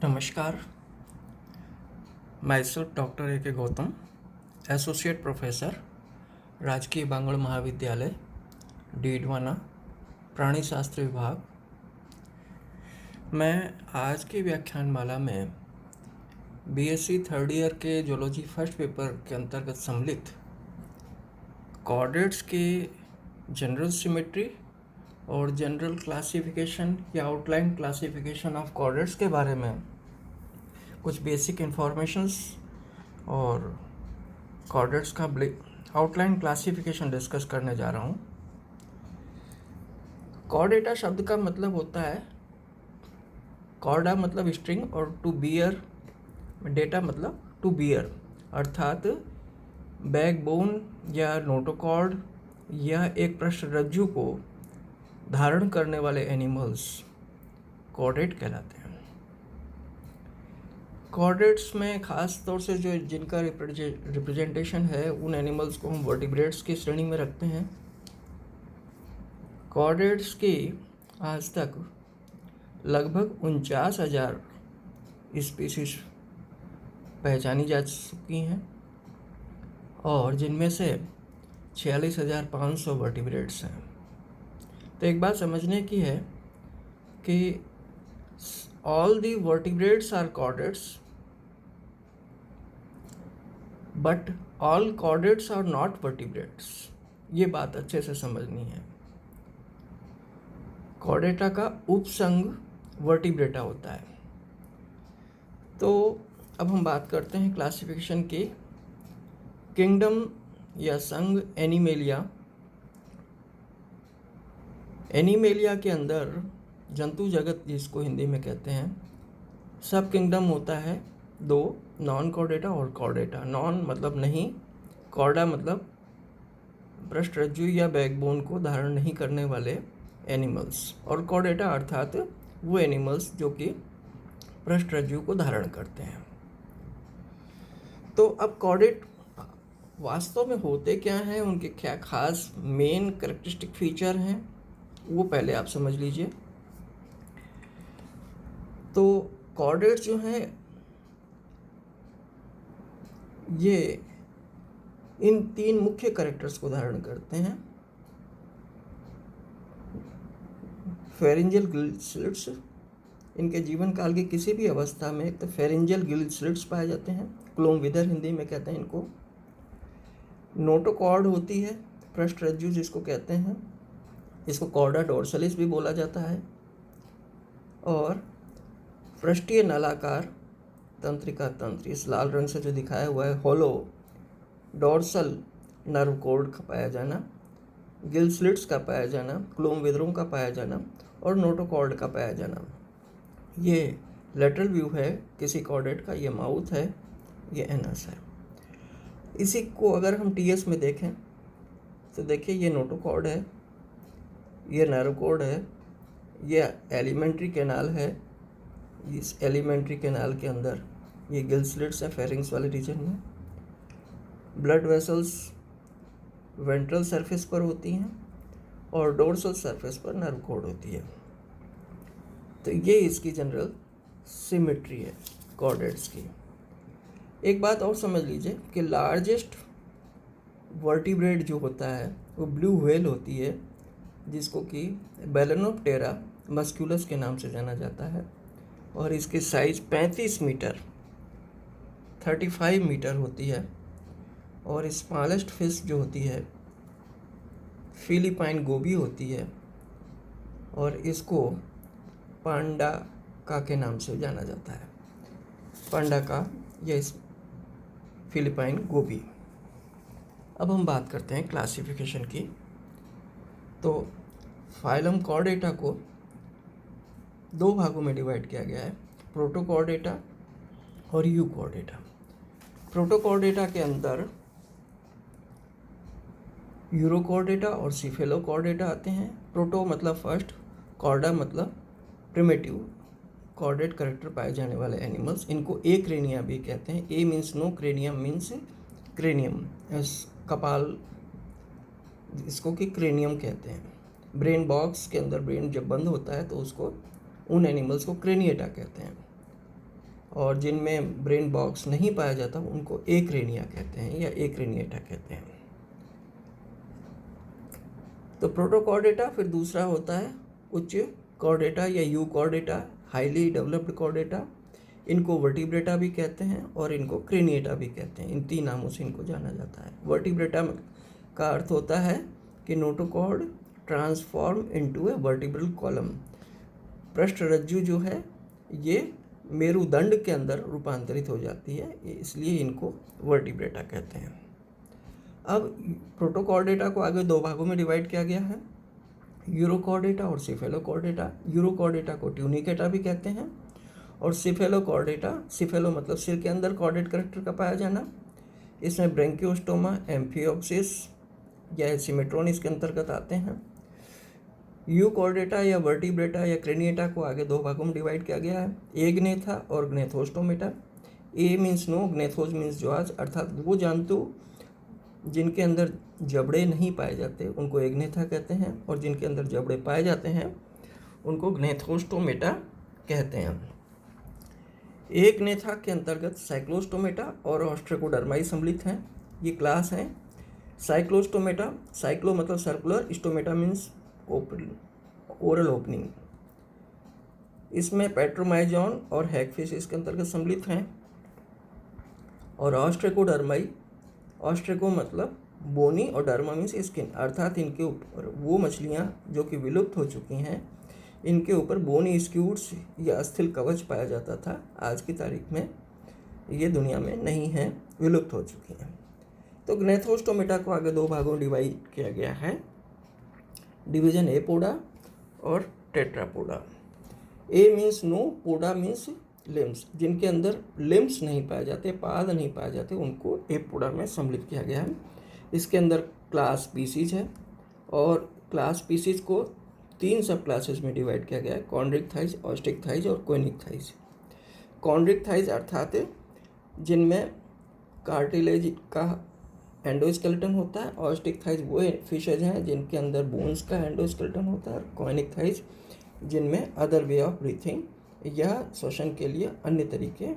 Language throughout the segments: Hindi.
नमस्कार, myself डॉक्टर ए के गौतम, एसोसिएट प्रोफेसर, राजकीय बांगड़ महाविद्यालय, डीडवाना, प्राणी शास्त्र विभाग। मैं आज की व्याख्यानमाला में बीएससी थर्ड ईयर के जूलॉजी फर्स्ट पेपर के अंतर्गत सम्मिलित कॉर्डेट्स के जनरल सिमेट्री और जनरल क्लासिफिकेशन या आउटलाइन क्लासिफिकेशन ऑफ कॉर्डेट्स के बारे में कुछ बेसिक इन्फॉर्मेशंस और कॉर्डेट्स का आउटलाइन क्लासिफिकेशन डिस्कस करने जा रहा हूँ। कॉर्डेटा शब्द का मतलब होता है, कॉर्डा मतलब स्ट्रिंग और टू बियर, डेटा मतलब टू बियर, अर्थात बैकबोन या नोटोकॉर्ड या एक पृष्ठरज्जु को धारण करने वाले एनिमल्स कॉर्डेट कहलाते हैं। कॉर्डेट्स में ख़ास तौर से जो जिनका रिप्रेजेंटेशन है उन एनिमल्स को हम वर्टिब्रेट्स की श्रेणी में रखते हैं। कॉर्डेट्स की आज तक लगभग 49,000 स्पीसीज पहचानी जा चुकी हैं और जिनमें से 46,500 वर्टिब्रेट्स हैं। तो एक बात समझने की है कि all the vertebrates are chordates, but all chordates are not vertebrates। ये बात अच्छे से समझनी है। कॉर्डेटा का उपसंग वर्टिब्रेटा होता है। तो अब हम बात करते हैं क्लासिफिकेशन की। किंगडम या संघ एनिमेलिया। एनिमेलिया के अंदर जंतु जगत जिसको हिंदी में कहते हैं, सब किंगडम होता है दो, नॉन कॉर्डेटा और कॉर्डेटा। नॉन मतलब नहीं, कॉर्डा मतलब पृष्ठरज्जु या बैकबोन को धारण नहीं करने वाले एनिमल्स, और कॉर्डेटा अर्थात वो एनिमल्स जो कि पृष्ठरज्जु को धारण करते हैं। तो अब कॉर्डेट वास्तव में होते क्या हैं, उनके क्या खास मेन कैरेक्टरिस्टिक फीचर हैं, वो पहले आप समझ लीजिए। तो कॉर्डेट्स जो हैं ये इन तीन मुख्य कैरेक्टर्स को धारण करते हैं। फेरिंजियल गिल स्लिट्स, इनके जीवन काल की किसी भी अवस्था में एक तो फेरिंजियल गिल स्लिट्स पाए जाते हैं, क्लोम विदर हिंदी में कहते हैं इनको। नोटोकॉर्ड होती है, पृष्ठरज्जु जिसको कहते हैं, इसको कॉर्डा डोर्सलिस भी बोला जाता है। और पृष्ठीय नलाकार तंत्रिका तंत्र, इस लाल रंग से जो दिखाया हुआ है, होलो डोर्सल नर्व कोर्ड का पाया जाना, गिल स्लिट्स का पाया जाना, क्लोम विदरों का पाया जाना और नोटोकॉर्ड का पाया जाना। ये लेटरल व्यू है किसी कॉर्डेट का, ये माउथ है, ये एनस है। इसी को अगर हम टीएस में देखें तो देखिए ये नोटोकॉर्ड है, ये नर्व कोर्ड है, ये एलिमेंट्री कैनाल है। इस एलिमेंट्री कैनाल के अंदर ये गिल स्लिट्स है फेरिंग्स वाले रीजन में। ब्लड वेसल्स वेंट्रल सरफेस पर होती हैं और डोर्सल सरफेस पर नर्व कोर्ड होती है। तो ये इसकी जनरल सिमेट्री है कॉर्डेट्स की। एक बात और समझ लीजिए कि लार्जेस्ट वर्टिब्रेट जो होता है वो ब्लू व्हेल होती है, जिसको कि बैलेनोप्टेरा मस्कुलस के नाम से जाना जाता है, और इसकी साइज़ 35 मीटर 35 मीटर होती है। और स्मॉलेस्ट फिश जो होती है फिलीपाइन गोबी होती है, और इसको पांडा का के नाम से जाना जाता है, पांडा का या फिलीपाइन गोबी। अब हम बात करते हैं क्लासिफिकेशन की। तो फाइलम कॉर्डेटा को दो भागों में डिवाइड किया गया है, प्रोटोकॉर्डेटा और यूकॉर्डेटा। प्रोटोकॉर्डेटा के अंदर यूरोकॉर्डेटा और सिफेलोकॉर्डेटा आते हैं। प्रोटो मतलब फर्स्ट, कॉर्डा मतलब प्रिमिटिव कॉर्डेट करेक्टर पाए जाने वाले एनिमल्स। इनको ए क्रेनिया भी कहते हैं। A means no, cranium means cranium, कपाल, इसको कि क्रेनियम कहते हैं। ब्रेन बॉक्स के अंदर ब्रेन जब बंद होता है तो उसको, उन एनिमल्स को क्रेनिएटा कहते हैं। और जिनमें ब्रेन बॉक्स नहीं पाया जाता उनको एक्रेनिया कहते हैं या एक्रेनिएटा कहते हैं। तो प्रोटोकॉर्डेटा फिर दूसरा होता है उच्च कॉर्डेटा या you Chordata, highly developed Chordata. इनको वर्टिब्रेटा भी कहते हैं और इनको क्रेनिएटा भी कहते हैं। इन 3 नामों से इनको जाना जाता है। वर्टिब्रेटा का अर्थ होता है कि नोटोकॉर्ड ट्रांसफॉर्म इनटू ए वर्टिब्रल कॉलम। पृष्ठ रज्जु जो है ये मेरुदंड के अंदर रूपांतरित हो जाती है, इसलिए इनको वर्टिब्रेटा कहते हैं। अब प्रोटोकॉर्डेटा को आगे 2 भागों में डिवाइड किया गया है, यूरोकॉर्डेटा और सिफेलोकॉर्डेटा। यूरोकॉर्डेटा को ट्यूनिकेटा भी कहते हैं और सिफेलोकॉर्डेटा, सिफेलो मतलब सिर के अंदर कॉर्डेट करेक्टर का पाया जाना। इसमें ब्रेंकियोस्टोमा, एम्फियोप्सिस या सिमेट्रॉन इसके अंतर्गत आते हैं। यूकॉर्डेटा या वर्टिब्रेटा या क्रेनिएटा को आगे 2 भागों में डिवाइड किया गया है, एग्नेथा और ग्नेथोस्टोमेटा। ए मीन्स नो, ग्नेथोस मीन्स जॉज, अर्थात वो जंतु जिनके अंदर जबड़े नहीं पाए जाते उनको एग्नेथा कहते हैं और जिनके अंदर जबड़े पाए जाते हैं उनको ग्नेथोस्टोमेटा कहते हैं। एग्नेथा के अंतर्गत साइक्लोस्टोमेटा और ऑस्ट्रेकोडर्माई सम्मिलित हैं। ये क्लास हैं। साइक्लोस्टोमेटा, साइक्लो मतलब circular, stomata means oral opening. इसमें पेट्रोमाइजॉन और हैगफिश इसके अंतर्गत सम्मिलित हैं। और ऑस्ट्रेकोडर्माई, ऑस्ट्रेको मतलब बोनी और डर्मा मीन्स स्किन, अर्थात इनके ऊपर वो मछलियाँ जो कि विलुप्त हो चुकी हैं, इनके ऊपर बोनी स्क्यूट्स या अस्थिल कवच पाया जाता था। आज की तारीख में ये दुनिया में नहीं है, विलुप्त हो चुकी हैं। तो ग्नेथोस्टोमेटा को आगे 2 भागों में डिवाइड किया गया है, डिवीजन एपोडा और Tetrapoda. A means no, poda means limbs. जिनके अंदर लिम्स नहीं पाए जाते, पाद नहीं पाए जाते, उनको एपोडा में सम्मिलित किया गया है। इसके अंदर क्लास स्पीसीज है और क्लास स्पीसीज को 3 सब क्लासेस में डिवाइड किया गया है, कॉन्ड्रिक थाइज, ऑस्टिक थाइज और कोनिक थाइज। कॉन्ड्रिक थाइज अर्थात जिनमें कार्टिलेज का एंडोस्केलेटन होता है, ऑस्टिक थाइज वो फिशेज हैं जिनके अंदर बोन्स का एंडोस्केलेटन होता है, और कोनिक थाइज जिनमें अदर वे ऑफ ब्रीथिंग या श्वसन के लिए अन्य तरीके,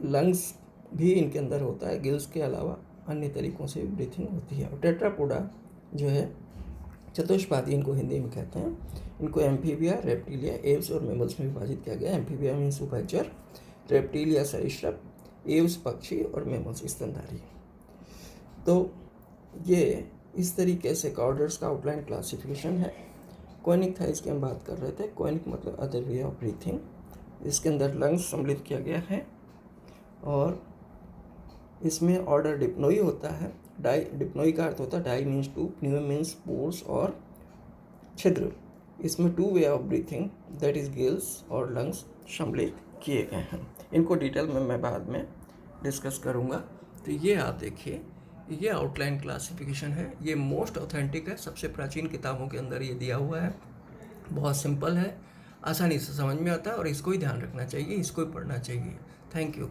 लंग्स भी इनके अंदर होता है, गिल्स के अलावा अन्य तरीकों से ब्रीथिंग होती है। और टेट्रापोडा जो है चतुष्पादी इनको हिंदी में कहते हैं। इनको एम्फीबिया, रेप्टिलिया, एव्स और मेमल्स में विभाजित किया गया है। एम्फीबिया मीन्स उभयचर, रेप्टिलिया सरीसृप, एव्स पक्षी और मेमल्स स्तनधारी। तो ये इस तरीके से कॉर्डर्स का आउटलाइन क्लासिफिकेशन है। कोनिक थाइज की हम बात कर रहे थे। कोनिक मतलब अदर वे ऑफ ब्रीथिंग, इसके अंदर लंग्स सम्मिलित किया गया है और इसमें ऑर्डर डिप्नोई होता है। डाई, डिप्नोई का अर्थ होता है डाई मीन्स 2, प्न्यू मीन्स पोर्स और छिद्र। इसमें 2 way of breathing that is gills और लंग्स सम्मिलित किए गए हैं। इनको डिटेल में मैं बाद में डिस्कस करूँगा। तो ये आप देखिए, ये आउटलाइन क्लासिफिकेशन है। ये मोस्ट ऑथेंटिक है, सबसे प्राचीन किताबों के अंदर ये दिया हुआ है। बहुत सिंपल है, आसानी से समझ में आता है और इसको ही ध्यान रखना चाहिए, इसको ही पढ़ना चाहिए। Thank you.